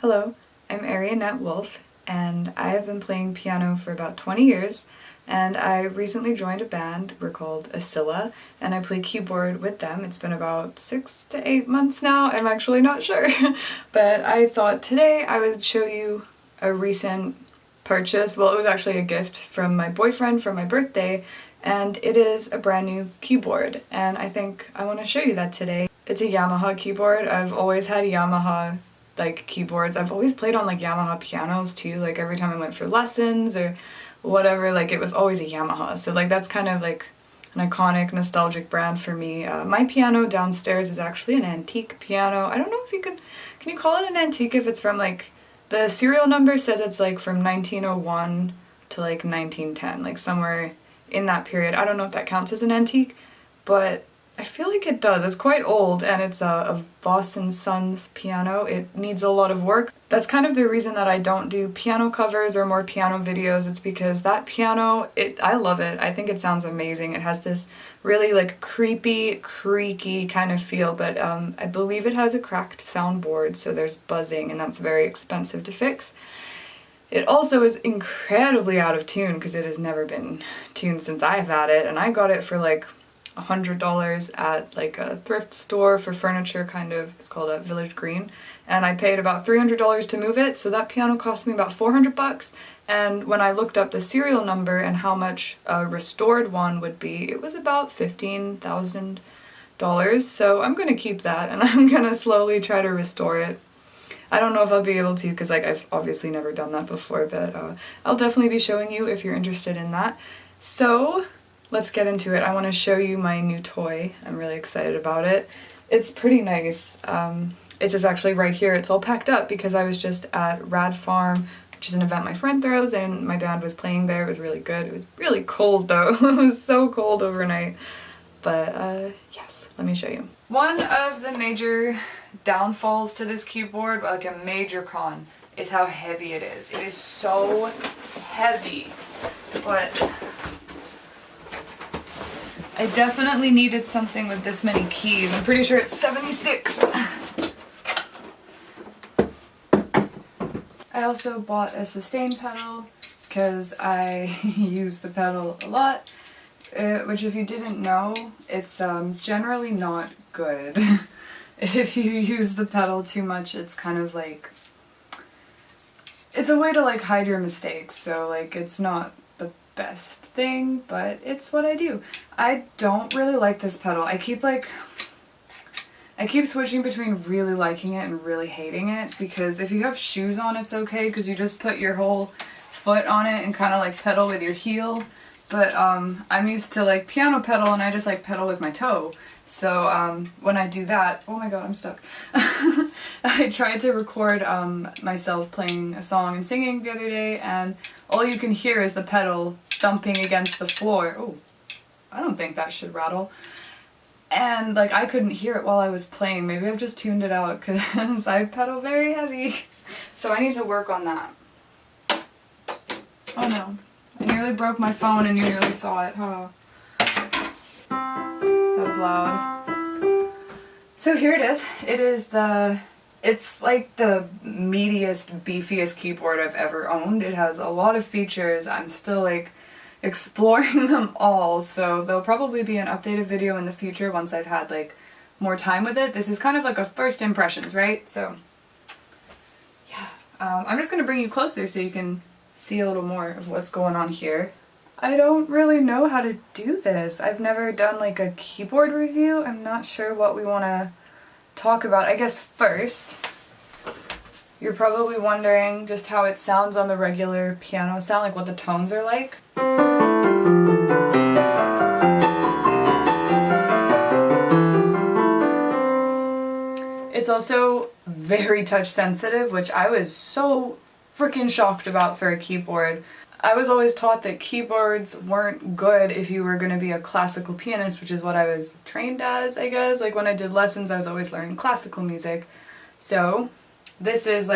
Hello, I'm Arianette Wolf, and I have been playing piano for about 20 years, and I recently joined a band. We're called Ascilla, and I play keyboard with them. It's been about 6 to 8 months now, I'm actually not sure, but I thought today I would show you a recent purchase. Well, it was actually a gift from my boyfriend for my birthday, and it is a brand new keyboard, and I think I want to show you that today. It's a Yamaha keyboard. I've always had Yamaha keyboards. I've always played on Yamaha pianos too, every time I went for lessons or whatever, it was always a Yamaha. So that's kind of an iconic, nostalgic brand for me. My piano downstairs is actually an antique piano. I don't know if can you call it an antique if it's from the serial number says it's from 1901 to 1910, somewhere in that period. I don't know if that counts as an antique, but I feel like it does. It's quite old, and it's a Voss & Sons piano. It needs a lot of work. That's kind of the reason that I don't do piano covers or more piano videos. It's because that piano, I love it. I think it sounds amazing. It has this really creepy, creaky kind of feel, but I believe it has a cracked soundboard, so there's buzzing, and that's very expensive to fix. It also is incredibly out of tune because it has never been tuned since I've had it, and I got it for $100 at a thrift store for furniture, it's called a Village Green, and I paid about $300 to move it, so that piano cost me about $400, and when I looked up the serial number and how much a restored one would be, it was about $15,000, so I'm gonna keep that and I'm gonna slowly try to restore it. I don't know if I'll be able to because I've obviously never done that before, but I'll definitely be showing you if you're interested in that. So let's get into it. I want to show you my new toy. I'm really excited about it. It's pretty nice. It's just actually right here. It's all packed up because I was just at Rad Farm, which is an event my friend throws, and my band was playing there. It was really good. It was really cold though. It was so cold overnight. But yes, let me show you. One of the major downfalls to this keyboard, a major con, is how heavy it is. It is so heavy, but I definitely needed something with this many keys. I'm pretty sure it's 76. I also bought a sustain pedal because I use the pedal a lot, which if you didn't know, it's generally not good. If you use the pedal too much, it's kind of it's a way to hide your mistakes, so it's not the best thing, but it's what I do. I don't really like this pedal. I keep switching between really liking it and really hating it, because if you have shoes on it's okay because you just put your whole foot on it and kind of pedal with your heel, but I'm used to piano pedal and I just pedal with my toe. So when I do that, oh my god, I'm stuck. I tried to record myself playing a song and singing the other day, and all you can hear is the pedal thumping against the floor. Oh, I don't think that should rattle. And I couldn't hear it while I was playing. Maybe I've just tuned it out because I pedal very heavy. So I need to work on that. Oh no. I nearly broke my phone and you nearly saw it, huh? That was loud. So here it is. It's the meatiest, beefiest keyboard I've ever owned. It has a lot of features. I'm still exploring them all, so there'll probably be an updated video in the future once I've had more time with it. This is kind of a first impressions, right? So yeah, I'm just gonna bring you closer so you can see a little more of what's going on here. I don't really know how to do this. I've never done a keyboard review. I'm not sure what we want to talk about. I guess first, you're probably wondering just how it sounds on the regular piano sound, what the tones are like. It's also very touch sensitive, which I was so freaking shocked about for a keyboard. I was always taught that keyboards weren't good if you were going to be a classical pianist, which is what I was trained as, I guess. When I did lessons, I was always learning classical music. So this is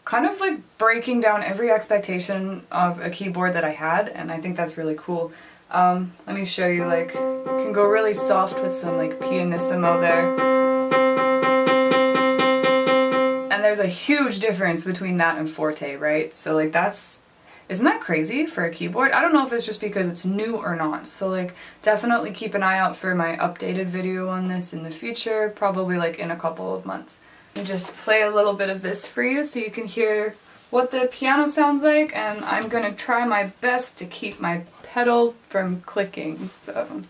kind of breaking down every expectation of a keyboard that I had, and I think that's really cool. Let me show you, you can go really soft with some pianissimo there. And there's a huge difference between that and forte, right? So like isn't that crazy for a keyboard? I don't know if it's just because it's new or not. So like definitely keep an eye out for my updated video on this in the future, probably like in a couple of months. And just play a little bit of this for you so you can hear what the piano sounds like, and I'm gonna try my best to keep my pedal from clicking, so.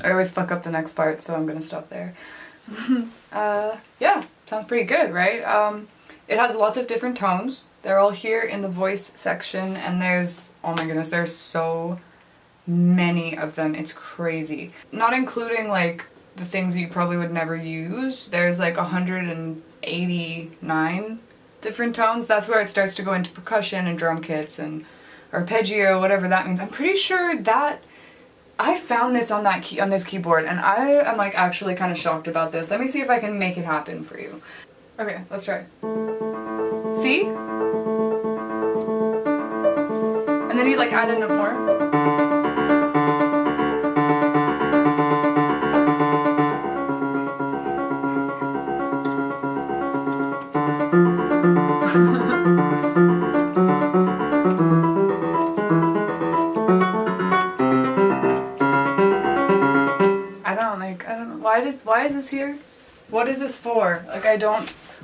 I always fuck up the next part, so I'm gonna stop there. Yeah, sounds pretty good, right? It has lots of different tones. They're all here in the voice section, and there's, oh my goodness, there's so many of them. It's crazy. Not including like the things you probably would never use. There's like 189 different tones. That's where it starts to go into percussion and drum kits and arpeggio, whatever that means. I'm pretty sure that I found this on this keyboard, and I am like actually kind of shocked about this. Let me see if I can make it happen for you. Okay, let's try. See? And then you like add in more. Why is this here? What is this for? Like,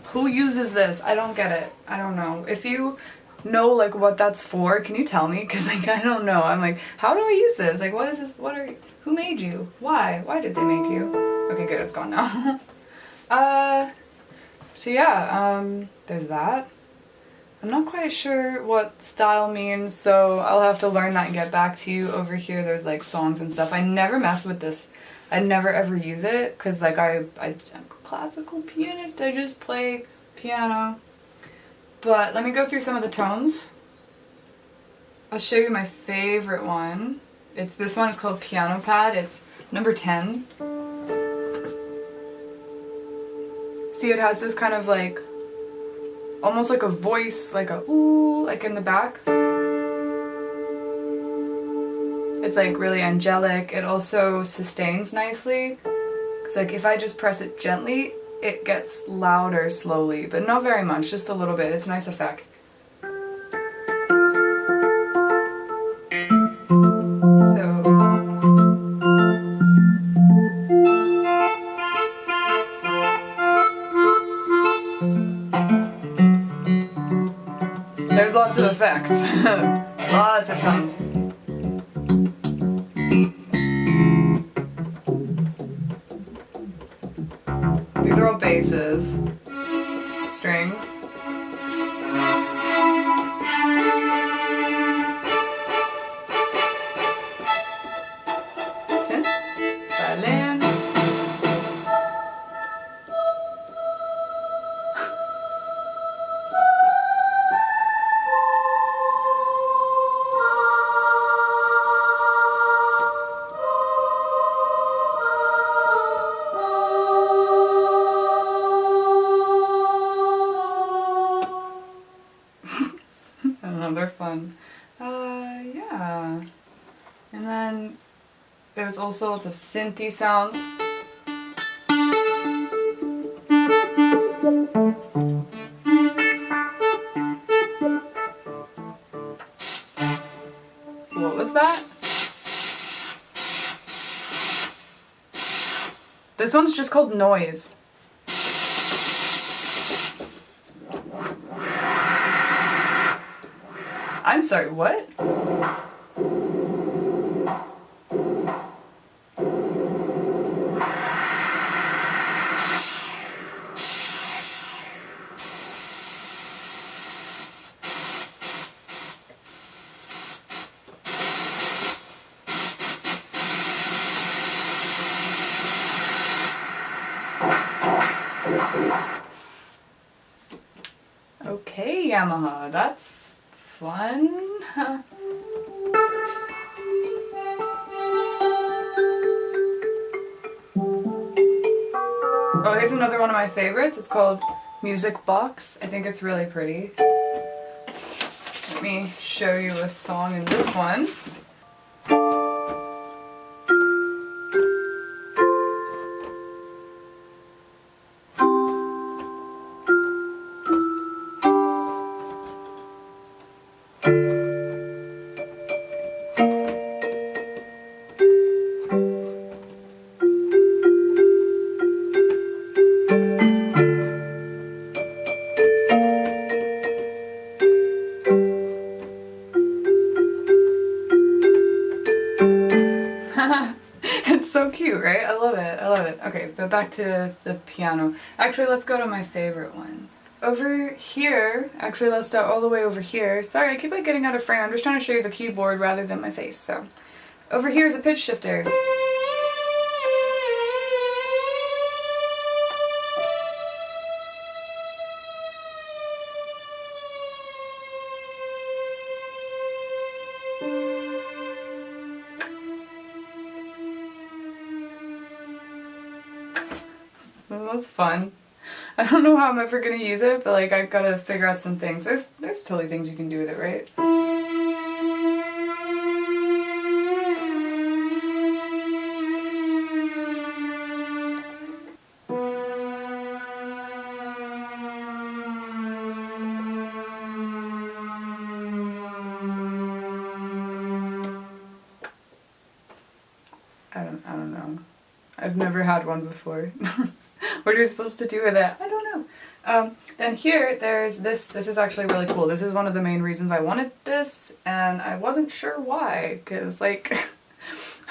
who uses this? I don't get it. I don't know. If you know, like, what that's for, can you tell me? Because, like, I don't know. I'm like, how do I use this? Like, what is this? Who made you? Why? Why did they make you? Okay, good, it's gone now. So yeah, there's that. I'm not quite sure what style means, so I'll have to learn that and get back to you. Over here, there's, like, songs and stuff. I never mess with this. I never ever use it because like I'm a classical pianist. I just play piano. But let me go through some of the tones. I'll show you my favorite one. This one is called Piano Pad. It's number 10. See, it has this kind of like almost like a voice, like a ooh, like in the back. It's like really angelic. It also sustains nicely. Cause like if I just press it gently, it gets louder slowly, but not very much, just a little bit. It's a nice effect. So there's lots of effects. Lots of tones. These are all basses, strings. Synth, violin. I don't know, they're fun. Yeah. And then there's also lots of synthy sounds. What was that? This one's just called Noise. I'm sorry, what? Okay, Yamaha, that's fun. Oh, here's another one of my favorites. It's called Music Box. I think it's really pretty. Let me show you a song in this one. It's so cute, right? I love it. I love it. Okay, but back to the piano. Actually, let's go to my favorite one. Over here, actually let's start all the way over here. Sorry, I keep like getting out of frame. I'm just trying to show you the keyboard rather than my face. So, over here is a pitch shifter. Well, that's fun. I don't know how I'm ever gonna use it, but like I've gotta figure out some things. There's totally things you can do with it, right? I don't know. I've never had one before. What are you supposed to do with it? I don't know. Then here, there's this. This is actually really cool. This is one of the main reasons I wanted this, and I wasn't sure why, because, like,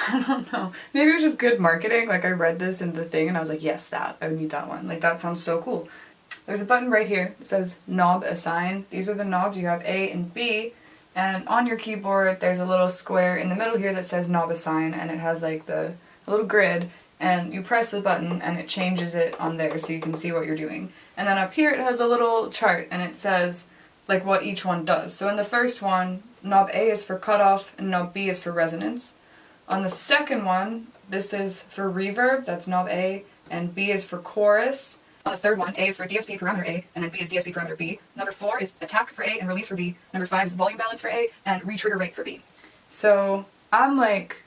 I don't know. Maybe it was just good marketing. Like, I read this in the thing, and I was like, yes, I would need that one. Like, that sounds so cool. There's a button right here that says Knob Assign. These are the knobs. You have A and B, and on your keyboard, there's a little square in the middle here that says Knob Assign, and it has, like, a little grid. And you press the button and it changes it on there so you can see what you're doing. And then up here it has a little chart and it says like what each one does. So in the first one, knob A is for cutoff and knob B is for resonance. On the second one, this is for reverb, that's knob A, and B is for chorus. On the third one, A is for DSP parameter A, and then B is DSP parameter B. Number 4 is attack for A and release for B. Number 5 is volume balance for A and re-trigger rate for B. So I'm like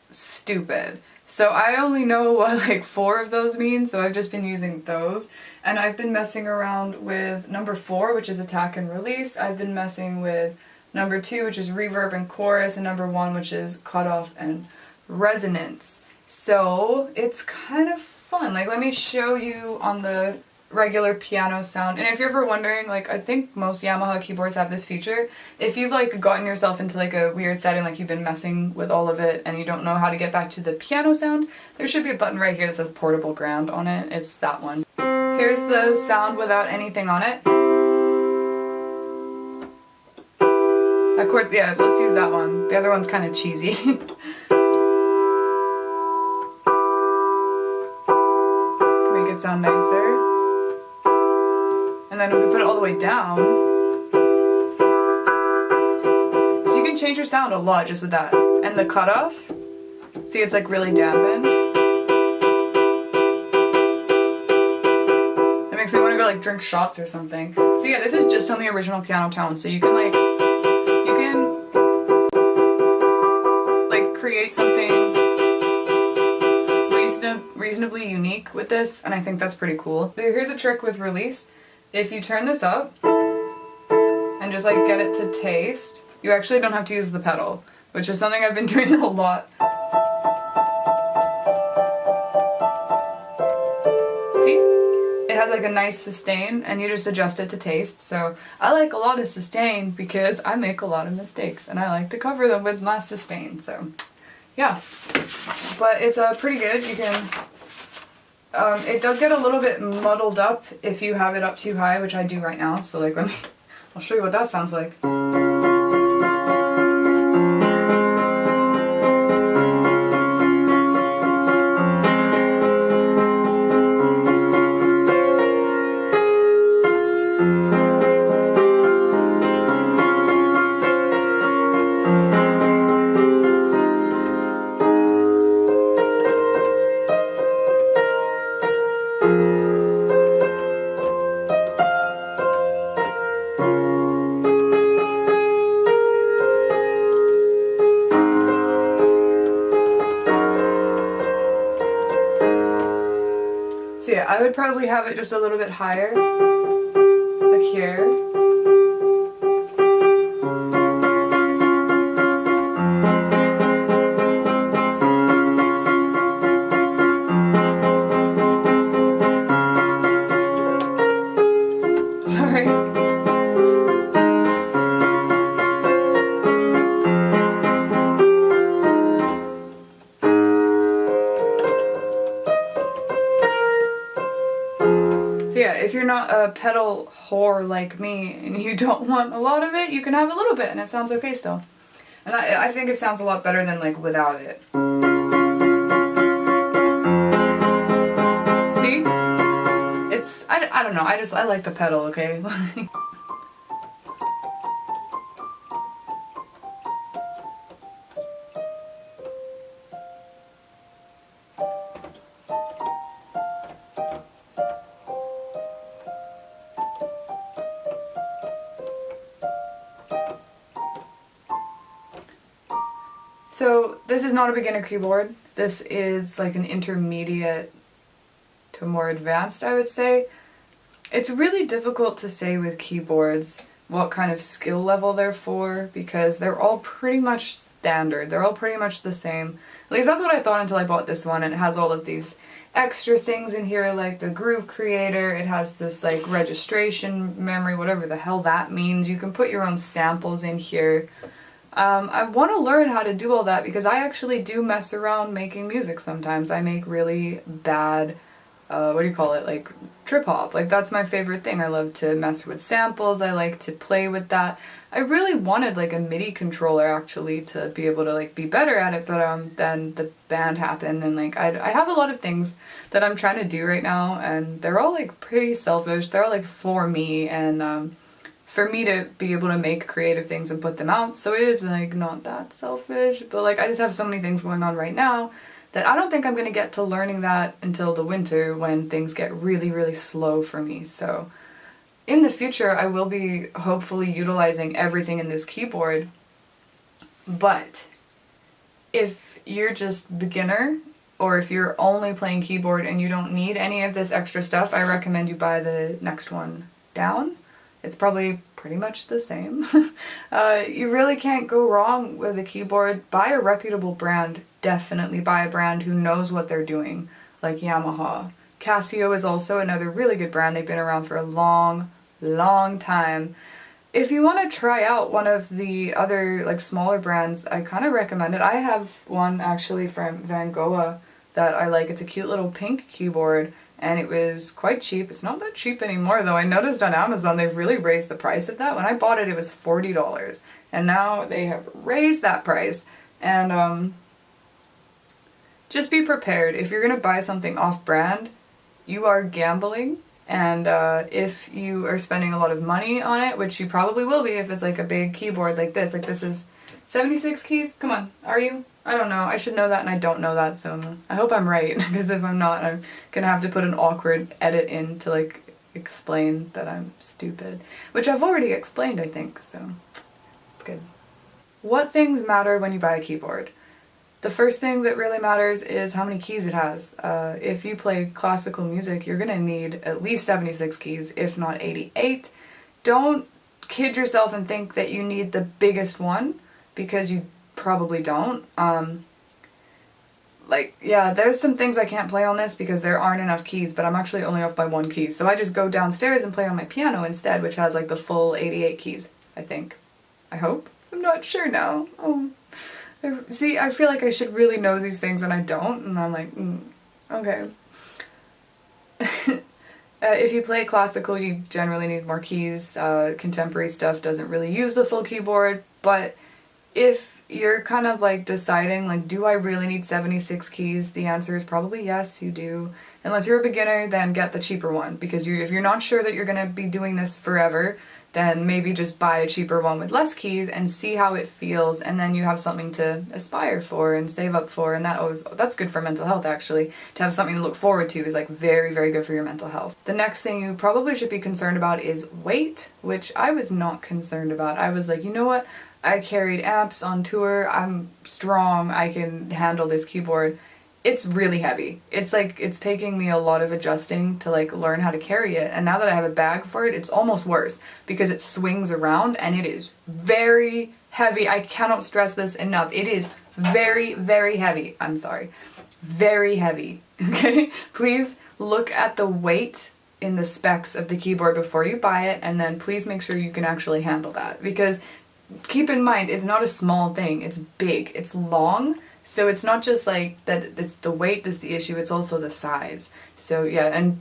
stupid. So I only know what like 4 of those mean, so I've just been using those. And I've been messing around with number 4, which is attack and release. I've been messing with number 2, which is reverb and chorus, and number 1, which is cutoff and resonance. So it's kind of fun. Like, let me show you on the regular piano sound. And if you're ever wondering, like, I think most Yamaha keyboards have this feature. If you've like gotten yourself into like a weird setting, like you've been messing with all of it and you don't know how to get back to the piano sound, there should be a button right here that says portable ground on it. It's that one. Here's the sound without anything on it. Of course, yeah, let's use that one. The other one's kind of cheesy. Make it sound nicer. And then we put it all the way down. So you can change your sound a lot just with that. And the cutoff, see it's like really dampened. That makes me want to go like drink shots or something. So yeah, this is just on the original piano tone. So you can like create something reasonably unique with this, and I think that's pretty cool. So here's a trick with release. If you turn this up and just like get it to taste, you actually don't have to use the pedal, which is something I've been doing a lot. has like a nice sustain, and you just adjust it to taste. So I like a lot of sustain because I make a lot of mistakes, and I like to cover them with my sustain. So yeah, but it's pretty good. You can. It does get a little bit muddled up if you have it up too high, which I do right now. So like, I'll show you what that sounds like. So yeah, I would probably have it just a little bit higher, like here. Sorry. Yeah, if you're not a pedal whore like me and you don't want a lot of it, you can have a little bit and it sounds okay still. And I think it sounds a lot better than like without it. See? It's, I don't know, I like the pedal, okay? So this is not a beginner keyboard. This is like an intermediate to more advanced, I would say. It's really difficult to say with keyboards what kind of skill level they're for because they're all pretty much standard. They're all pretty much the same. At least that's what I thought until I bought this one, and it has all of these extra things in here like the groove creator. It has this like registration memory, whatever the hell that means. You can put your own samples in here. I want to learn how to do all that because I actually do mess around making music sometimes. I make really bad, what do you call it, like trip hop. Like that's my favorite thing. I love to mess with samples. I like to play with that. I really wanted like a MIDI controller actually to be able to like be better at it, but then the band happened and like I have a lot of things that I'm trying to do right now and they're all like pretty selfish. They're all like for me and for me to be able to make creative things and put them out. So it is like not that selfish, but like I just have so many things going on right now that I don't think I'm gonna get to learning that until the winter when things get really, really slow for me. So in the future, I will be hopefully utilizing everything in this keyboard, but if you're just beginner or if you're only playing keyboard and you don't need any of this extra stuff, I recommend you buy the next one down. It's probably pretty much the same. You really can't go wrong with a keyboard. Buy a reputable brand. Definitely buy a brand who knows what they're doing, like Yamaha. Casio is also another really good brand. They've been around for a long, long time. If you want to try out one of the other like smaller brands, I kind of recommend it. I have one actually from Van Gogh that I like. It's a cute little pink keyboard. And it was quite cheap. It's not that cheap anymore though. I noticed on Amazon they've really raised the price of that. When I bought it, it was $40. And now they have raised that price. And just be prepared. If you're going to buy something off-brand, you are gambling. And if you are spending a lot of money on it, which you probably will be if it's like a big keyboard like this is 76 keys? Come on, are you? I don't know. I should know that and I don't know that, so I hope I'm right, because if I'm not, I'm gonna have to put an awkward edit in to like explain that I'm stupid. Which I've already explained, I think, so it's good. What things matter when you buy a keyboard? The first thing that really matters is how many keys it has. If you play classical music, you're gonna need at least 76 keys, if not 88. Don't kid yourself and think that you need the biggest one, because you probably don't. like, yeah, there's some things I can't play on this because there aren't enough keys, but I'm actually only off by 1 key. So I just go downstairs and play on my piano instead, which has like the full 88 keys, I think. I hope. I'm not sure now. See, I feel like I should really know these things and I don't, and I'm like, okay. If you play classical, you generally need more keys. Contemporary stuff doesn't really use the full keyboard, but if you're kind of like deciding, like, do I really need 76 keys? The answer is probably yes, you do. Unless you're a beginner, then get the cheaper one, because if you're not sure that you're going to be doing this forever, then maybe just buy a cheaper one with less keys and see how it feels, and then you have something to aspire for and save up for, and that's good for mental health actually. To have something to look forward to is like very, very good for your mental health. The next thing you probably should be concerned about is weight, which I was not concerned about. I was like, you know what? I carried amps on tour, I'm strong, I can handle this keyboard. It's really heavy. It's like, it's taking me a lot of adjusting to like learn how to carry it, and now that I have a bag for it, it's almost worse because it swings around and it is very heavy. I cannot stress this enough. It is very, very heavy. I'm sorry. Very heavy. Okay? Please look at the weight in the specs of the keyboard before you buy it, and then please make sure you can actually handle that, because keep in mind, it's not a small thing, it's big, it's long, so it's not just like that it's the weight that's the issue, it's also the size. So yeah, and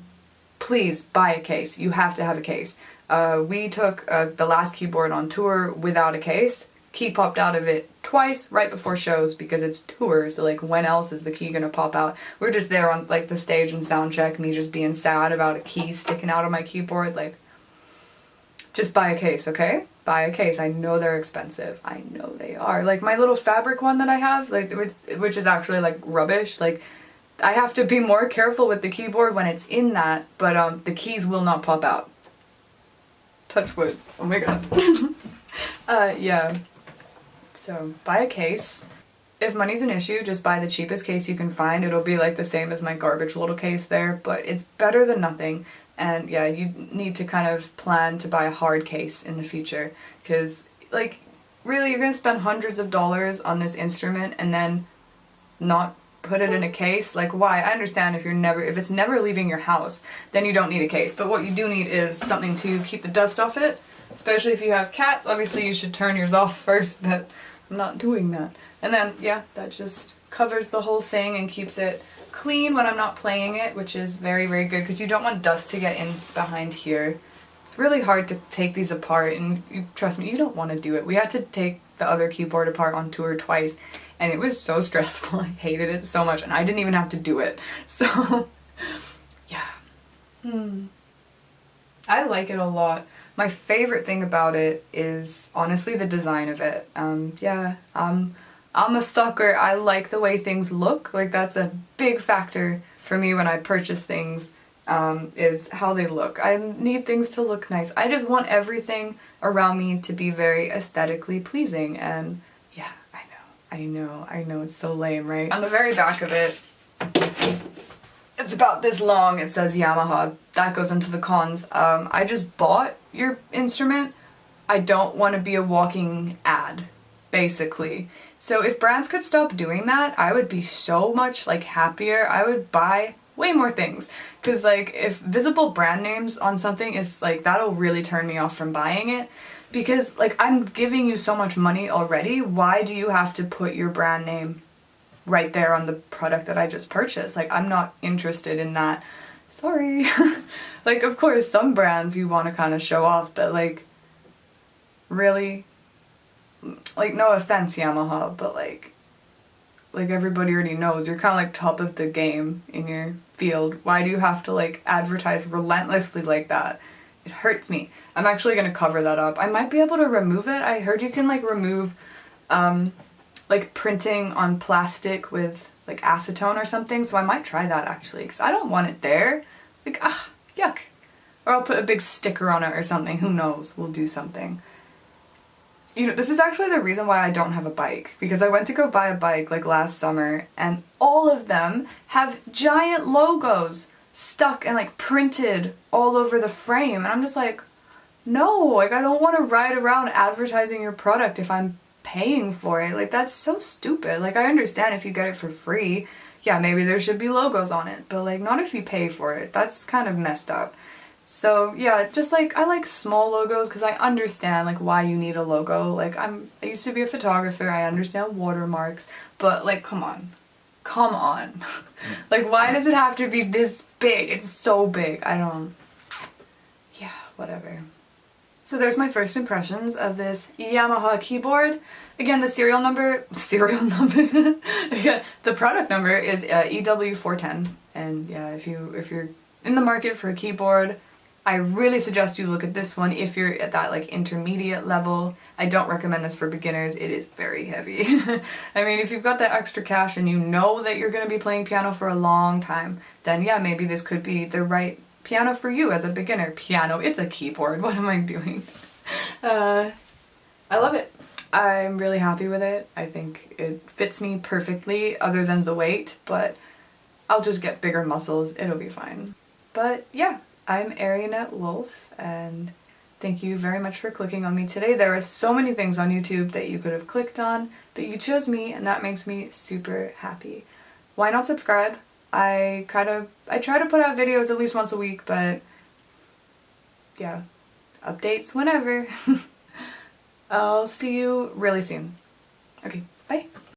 please buy a case. You have to have a case. We took the last keyboard on tour without a case. Key popped out of it twice right before shows because it's tour, so like when else is the key gonna pop out? We're just there on like the stage and sound check, me just being sad about a key sticking out of my keyboard, like, just buy a case, okay? Buy a case. I know they're expensive. I know they are. Like my little fabric one that I have, like which is actually like rubbish. Like I have to be more careful with the keyboard when it's in that, but the keys will not pop out. Touch wood. Oh my god. Yeah. So buy a case. If money's an issue, just buy the cheapest case you can find. It'll be like the same as my garbage little case there, but it's better than nothing. And yeah, you need to kind of plan to buy a hard case in the future, because like really you're gonna spend hundreds of dollars on this instrument and then not put it in a case. Like, why? I understand if it's never leaving your house, then you don't need a case, but what you do need is something to keep the dust off it, especially if you have cats. Obviously you should turn yours off first, but I'm not doing that. And then yeah, that just covers the whole thing and keeps it clean when I'm not playing it, which is very, very good, because you don't want dust to get in behind here. It's really hard to take these apart, and trust me, you don't want to do it. We had to take the other keyboard apart on tour twice, and it was so stressful. I hated it so much, and I didn't even have to do it. So yeah. I like it a lot. My favorite thing about it is honestly the design of it. Yeah, I'm a sucker. I like the way things look. Like that's a big factor for me when I purchase things, is how they look. I need things to look nice. I just want everything around me to be very aesthetically pleasing, and yeah, I know, it's so lame, right? On the very back of it, it's about this long, it says Yamaha. That goes into the cons. I just bought your instrument. I don't want to be a walking ad, basically. So if brands could stop doing that, I would be so much like happier. I would buy way more things, because like if visible brand names on something is like, that'll really turn me off from buying it, because like I'm giving you so much money already. Why do you have to put your brand name right there on the product that I just purchased? Like I'm not interested in that. Sorry. Like of course some brands you want to kind of show off, but like really, like no offense Yamaha, but like everybody already knows you're kind of like top of the game in your field. Why do you have to like advertise relentlessly like that? It hurts me. I'm actually gonna cover that up. I might be able to remove it. I heard you can like remove like printing on plastic with like acetone or something, so I might try that actually, because I don't want it there. Like yuck. Or I'll put a big sticker on it or something. Who knows? We'll do something. You know, this is actually the reason why I don't have a bike, because I went to go buy a bike like last summer and all of them have giant logos stuck and like printed all over the frame, and I'm just like, no, like I don't want to ride around advertising your product if I'm paying for it. Like, that's so stupid. Like, I understand if you get it for free, yeah, maybe there should be logos on it, but like, not if you pay for it. That's kind of messed up. So yeah, just like, I like small logos because I understand like why you need a logo. Like, I used to be a photographer, I understand watermarks, but like, come on. Come on. Like, why does it have to be this big? It's so big. Yeah, whatever. So there's my first impressions of this Yamaha keyboard. Again, the again, the product number is EW410. And yeah, if you're in the market for a keyboard, I really suggest you look at this one if you're at that like intermediate level. I don't recommend this for beginners. It is very heavy. I mean, if you've got that extra cash and you know that you're going to be playing piano for a long time, then yeah, maybe this could be the right piano for you as a beginner. Piano, it's a keyboard. What am I doing? I love it. I'm really happy with it. I think it fits me perfectly other than the weight, but I'll just get bigger muscles. It'll be fine. But yeah, I'm Arianette Wolf, and thank you very much for clicking on me today. There are so many things on YouTube that you could have clicked on, but you chose me, and that makes me super happy. Why not subscribe? I try to put out videos at least once a week, but yeah, updates whenever. I'll see you really soon. Okay, bye.